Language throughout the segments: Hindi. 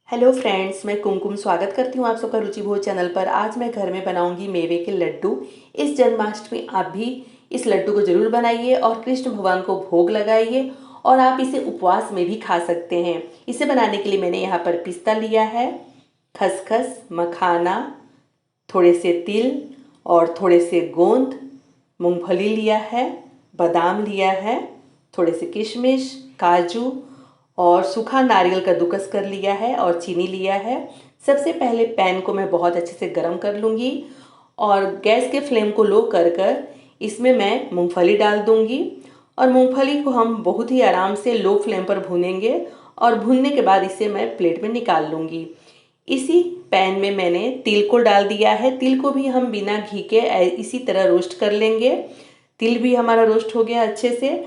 हेलो फ्रेंड्स, मैं कुमकुम स्वागत करती हूँ आप सबका रुचि भोज चैनल पर। आज मैं घर में बनाऊंगी मेवे के लड्डू। इस जन्माष्टमी आप भी इस लड्डू को ज़रूर बनाइए और कृष्ण भगवान को भोग लगाइए और आप इसे उपवास में भी खा सकते हैं। इसे बनाने के लिए मैंने यहाँ पर पिस्ता लिया है, खसखस, मखाना, थोड़े से तिल और थोड़े से गोंद, मूंगफली लिया है, बादाम लिया है, थोड़े से किशमिश, काजू और सूखा नारियल कद्दूकस कर लिया है और चीनी लिया है। सबसे पहले पैन को मैं बहुत अच्छे से गर्म कर लूँगी और गैस के फ्लेम को लो कर कर इसमें मैं मूंगफली डाल दूँगी और मूंगफली को हम बहुत ही आराम से लो फ्लेम पर भूनेंगे और भूनने के बाद इसे मैं प्लेट में निकाल लूँगी। इसी पैन में मैंने तिल को डाल दिया है। तिल को भी हम बिना घी के इसी तरह रोस्ट कर लेंगे। तिल भी हमारा रोस्ट हो गया अच्छे से।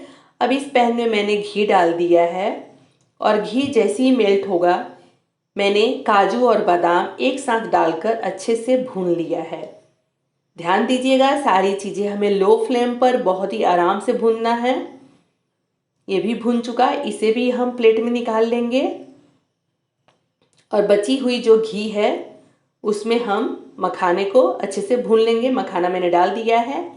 अब इस पैन में मैंने घी डाल दिया है और घी जैसे ही मेल्ट होगा मैंने काजू और बादाम एक साथ डालकर अच्छे से भून लिया है। ध्यान दीजिएगा, सारी चीज़ें हमें लो फ्लेम पर बहुत ही आराम से भूनना है। ये भी भून चुका, इसे भी हम प्लेट में निकाल लेंगे और बची हुई जो घी है उसमें हम मखाने को अच्छे से भून लेंगे। मखाना मैंने डाल दिया है।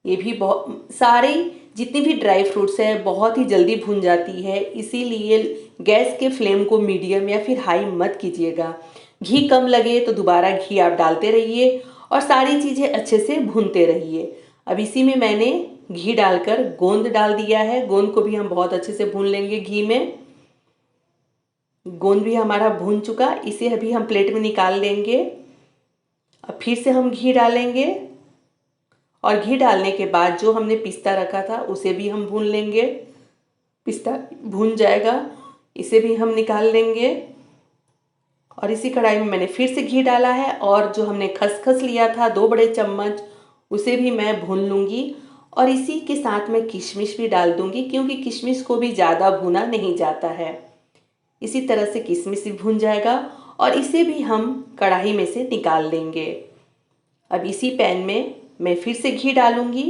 ये भी बहुत सारे जितनी भी ड्राई फ्रूट्स है बहुत ही जल्दी भून जाती है, इसीलिए गैस के फ्लेम को मीडियम या फिर हाई मत कीजिएगा। घी कम लगे तो दोबारा घी आप डालते रहिए और सारी चीज़ें अच्छे से भूनते रहिए। अब इसी में मैंने घी डालकर गोंद डाल दिया है। गोंद को भी हम बहुत अच्छे से भून लेंगे घी में। गोंद भी हमारा भून चुका, इसे अभी हम प्लेट में निकाल लेंगे। अब फिर से हम घी डालेंगे और घी डालने के बाद जो हमने पिस्ता रखा था उसे भी हम भून लेंगे। पिस्ता भून जाएगा, इसे भी हम निकाल लेंगे और इसी कढ़ाई में मैंने फिर से घी डाला है और जो हमने खसखस लिया था 2 बड़े चम्मच उसे भी मैं भून लूँगी और इसी के साथ मैं किशमिश भी डाल दूँगी क्योंकि किशमिश को भी ज़्यादा भुना नहीं जाता है। इसी तरह से किशमिश भी भून जाएगा और इसे भी हम कढ़ाई में से निकाल लेंगे। अब इसी पैन में मैं फिर से घी डालूंगी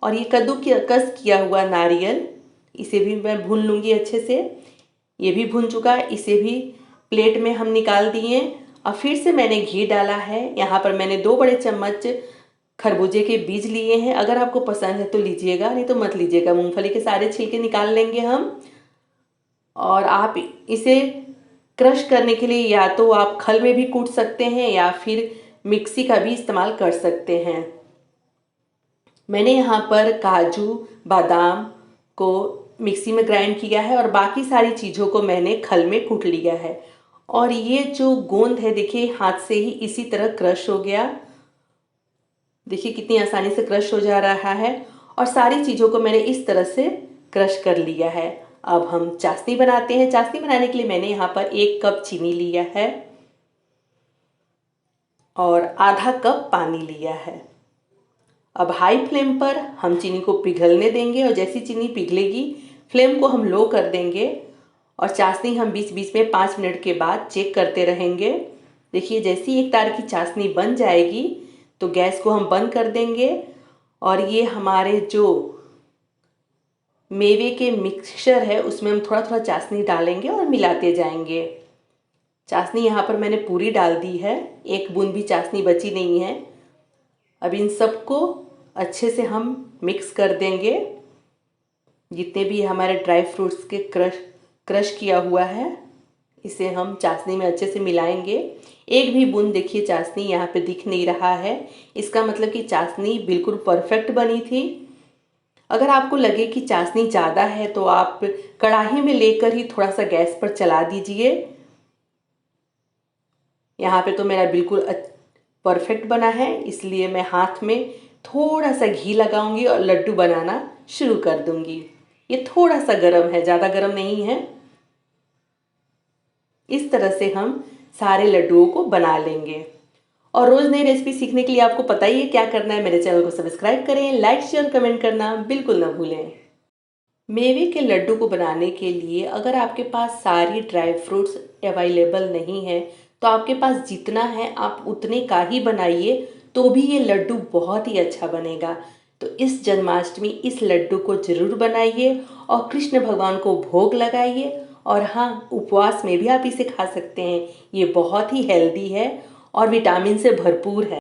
और ये कद्दूकस किया हुआ नारियल इसे भी मैं भून लूँगी अच्छे से। ये भी भून चुका, इसे भी प्लेट में हम निकाल दिए। और फिर से मैंने घी डाला है। यहाँ पर मैंने 2 बड़े चम्मच खरबूजे के बीज लिए हैं। अगर आपको पसंद है तो लीजिएगा, नहीं तो मत लीजिएगा। मूंगफली के सारे छिलके निकाल लेंगे हम और आप इसे क्रश करने के लिए या तो आप खल में भी कूट सकते हैं या फिर मिक्सी का भी इस्तेमाल कर सकते हैं। मैंने यहाँ पर काजू बादाम को मिक्सी में ग्राइंड किया है और बाकी सारी चीज़ों को मैंने खल में कूट लिया है और ये जो गोंद है देखिए हाथ से ही इसी तरह क्रश हो गया। देखिए कितनी आसानी से क्रश हो जा रहा है और सारी चीज़ों को मैंने इस तरह से क्रश कर लिया है। अब हम चाशनी बनाते हैं। चाशनी बनाने के लिए मैंने यहाँ पर 1 कप चीनी लिया है और आधा कप पानी लिया है। अब हाई फ्लेम पर हम चीनी को पिघलने देंगे और जैसी चीनी पिघलेगी फ्लेम को हम लो कर देंगे और चाशनी हम बीच बीच में 5 मिनट के बाद चेक करते रहेंगे। देखिए जैसी एक तार की चाशनी बन जाएगी तो गैस को हम बंद कर देंगे और ये हमारे जो मेवे के मिक्सचर है उसमें हम थोड़ा थोड़ा चाशनी डालेंगे और मिलाते जाएंगे। चाशनी यहाँ पर मैंने पूरी डाल दी है, 1 बूंद भी चाशनी बची नहीं है। अब इन सबको अच्छे से हम मिक्स कर देंगे। जितने भी हमारे ड्राई फ्रूट्स के क्रश किया हुआ है इसे हम चाशनी में अच्छे से मिलाएंगे। 1 भी बूंद देखिए चाशनी यहाँ पे दिख नहीं रहा है, इसका मतलब कि चाशनी बिल्कुल परफेक्ट बनी थी। अगर आपको लगे कि चाशनी ज़्यादा है तो आप कढ़ाई में लेकर ही थोड़ा सा गैस पर चला दीजिए। यहाँ पे तो मेरा बिल्कुल परफेक्ट बना है, इसलिए मैं हाथ में थोड़ा सा घी लगाऊंगी और लड्डू बनाना शुरू कर दूंगी। ये थोड़ा सा गरम है, ज़्यादा गरम नहीं है। इस तरह से हम सारे लड्डुओं को बना लेंगे और रोज़ नई रेसिपी सीखने के लिए आपको पता ही है क्या करना है। मेरे चैनल को सब्सक्राइब करें, लाइक शेयर कमेंट करना बिल्कुल ना भूलें। मेवे के लड्डू को बनाने के लिए अगर आपके पास सारी ड्राई फ्रूट्स अवेलेबल नहीं है तो आपके पास जितना है आप उतने का ही बनाइए, तो भी ये लड्डू बहुत ही अच्छा बनेगा। तो इस जन्माष्टमी इस लड्डू को ज़रूर बनाइए और कृष्ण भगवान को भोग लगाइए और हाँ, उपवास में भी आप इसे खा सकते हैं। ये बहुत ही हेल्दी है और विटामिन से भरपूर है।